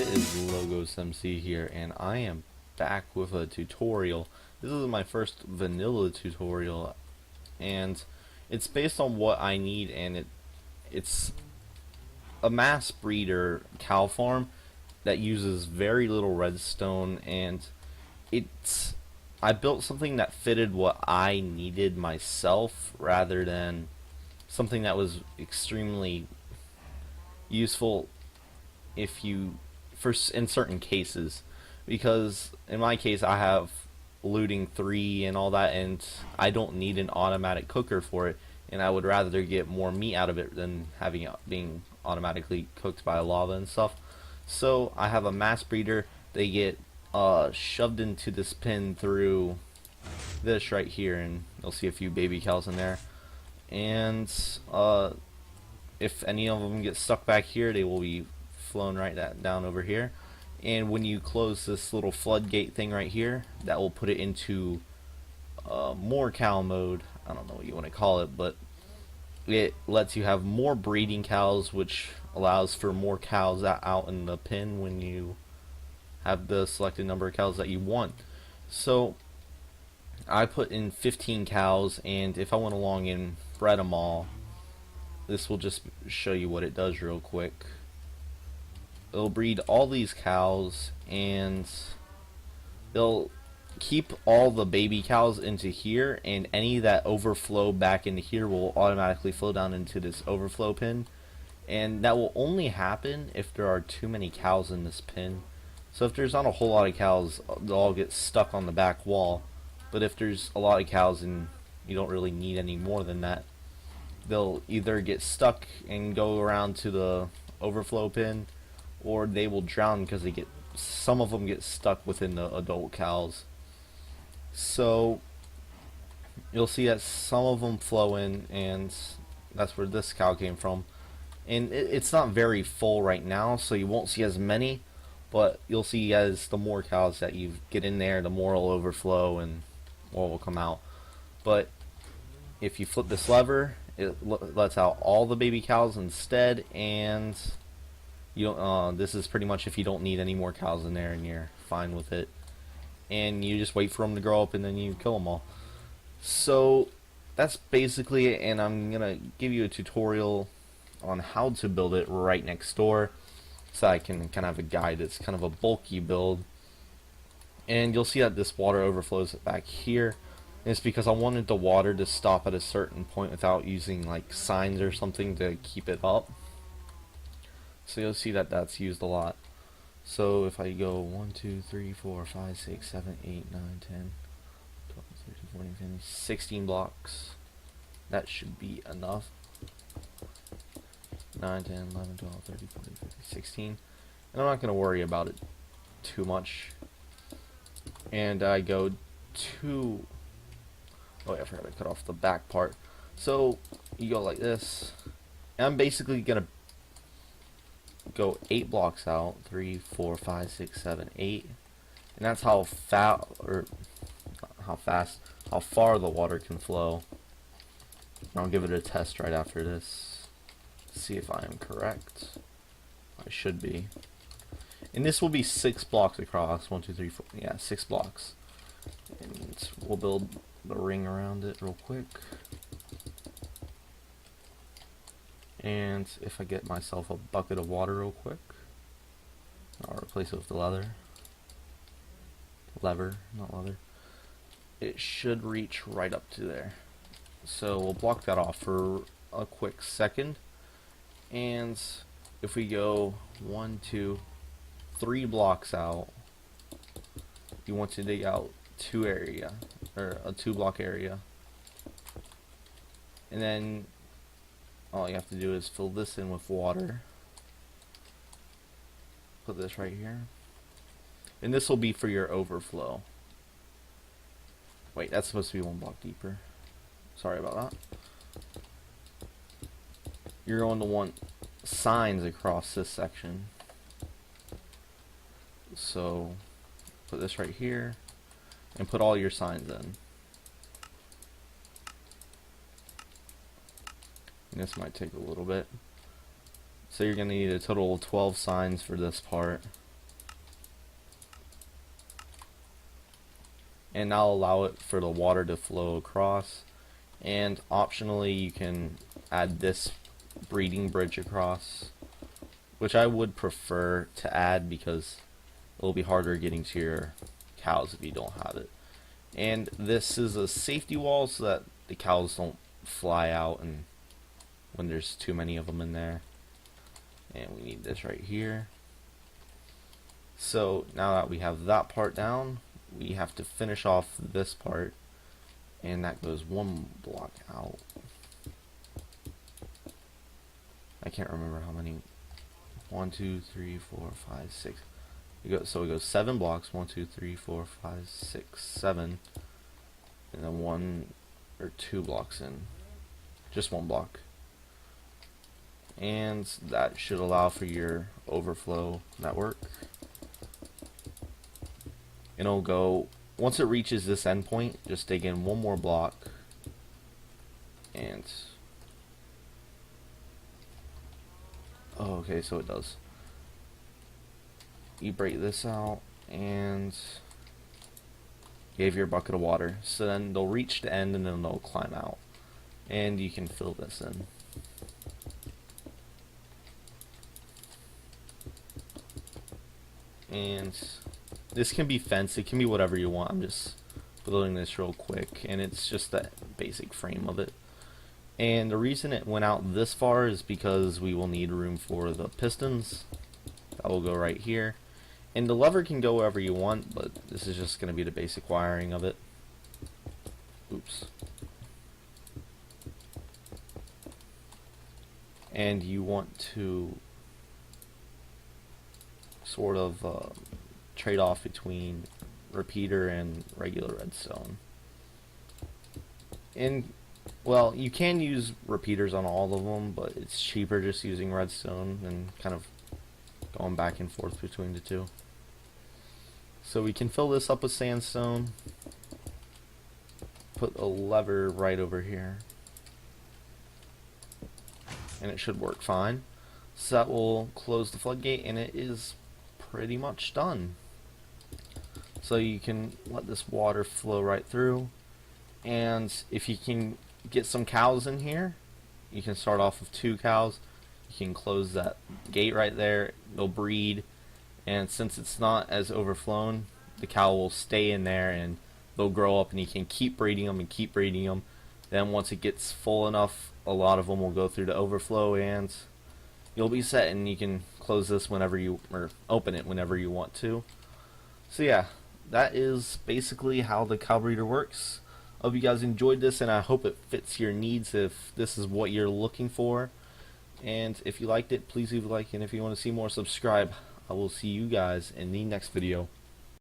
it is Logos MC here, and I am back with a tutorial. This is my first vanilla tutorial, and it's based on what I need, and it's a mass breeder cow farm that uses very little redstone, and it's I built something that fitted what I needed myself rather than something that was extremely useful if you in certain cases, because in my case I have looting 3 and all that, and I don't need an automatic cooker for it, and I would rather get more meat out of it than having it being automatically cooked by lava and stuff. So I have a mass breeder. They get shoved into this pin through this right here, and you'll see a few baby cows in there, and if any of them get stuck back here, they will be flown down over here. And when you close this little floodgate thing right here, that will put it into more cow mode. I don't know what you want to call it, but it lets you have more breeding cows, which allows for more cows out in the pen when you have the selected number of cows that you want. So I put in 15 cows, and if I went along and bred them all, this will just show you what it does real quick. It'll breed all these cows, and they'll keep all the baby cows into here, and any that overflow back into here will automatically flow down into this overflow pin, and that will only happen if there are too many cows in this pin. So if there's not a whole lot of cows, they'll all get stuck on the back wall, but if there's a lot of cows and you don't really need any more than that, they'll either get stuck and go around to the overflow pin, or they will drown because some of them get stuck within the adult cows. So you'll see that some of them flow in, and that's where this cow came from. And it's not very full right now, so you won't see as many, but you'll see as the more cows that you get in there, the more will overflow and more will come out. But if you flip this lever, it lets out all the baby cows instead, and you don't, this is pretty much if you don't need any more cows in there and you're fine with it, and you just wait for them to grow up and then you kill them all. So that's basically it, and I'm gonna give you a tutorial on how to build it right next door, so I can kind of have a guide. It's kind of a bulky build, and you'll see that this water overflows back here. And it's because I wanted the water to stop at a certain point without using like signs or something to keep it up. So you'll see that that's used a lot. So if I go 1, 2, 3, 4, 5, 6, 7, 8, 9, 10, 12, 13, 14, 15, 16 blocks, that should be enough. 9, 10, 11, 12, 13, 14, 15, 16. And I'm not going to worry about it too much. And I go to... oh yeah, I forgot to cut off the back part. So you go like this, and I'm basically going to go 8 blocks out, 3, 4, 5, 6, 7, 8, and that's how how far the water can flow. And I'll give it a test right after this, see if I am correct. I should be. And this will be 6 blocks across. 1, 2, 3, 4. Yeah, 6 blocks. And we'll build the ring around it real quick. And if I get myself a bucket of water real quick, I'll replace it with the lever, not leather. It should reach right up to there. So we'll block that off for a quick second. And if we go 1, 2, 3 blocks out, you want to dig out a 2 block area, and then all you have to do is fill this in with water. Put this right here, and this will be for your overflow. Wait, that's supposed to be 1 block deeper. Sorry about that. You're going to want signs across this section, so put this right here and put all your signs in. And this might take a little bit. So you're going to need a total of 12 signs for this part. and I'll allow it for the water to flow across. And optionally, you can add this breeding bridge across, which I would prefer to add because it'll be harder getting to your cows if you don't have it. And this is a safety wall so that the cows don't fly out and when there's too many of them in there. And we need this right here. So now that we have that part down, we have to finish off this part, and that goes one block out. I can't remember how many. 1, 2, 3, 4, 5, 6. So we go 7 blocks. 1, 2, 3, 4, 5, 6, 7, and then 1 or 2 blocks in. Just 1 block. And that should allow for your overflow network. And it'll go, once it reaches this endpoint, just dig in 1 more block, and oh, okay, so it does. You break this out and you have your bucket of water, so then they'll reach the end and then they'll climb out, and you can fill this in. And this can be fenced, it can be whatever you want. I'm just building this real quick, and it's just that basic frame of it. And the reason it went out this far is because we will need room for the pistons. That will go right here. And the lever can go wherever you want, but this is just going to be the basic wiring of it. Oops. And you want to sort of trade off between repeater and regular redstone. And well, you can use repeaters on all of them, but it's cheaper just using redstone and kind of going back and forth between the two. So we can fill this up with sandstone, put a lever right over here, and it should work fine. So that will close the floodgate, and it is pretty much done. So you can let this water flow right through, and if you can get some cows in here, you can start off with 2 cows. You can close that gate right there, they'll breed, and since it's not as overflown, the cow will stay in there and they'll grow up, and you can keep breeding them and keep breeding them. Then once it gets full enough, a lot of them will go through the overflow, and you'll be set, and you can close this whenever you, or open it whenever you want to. So yeah, that is basically how the cow breeder works. I hope you guys enjoyed this, and I hope it fits your needs if this is what you're looking for. And if you liked it, please leave a like, and if you want to see more, subscribe. I will see you guys in the next video.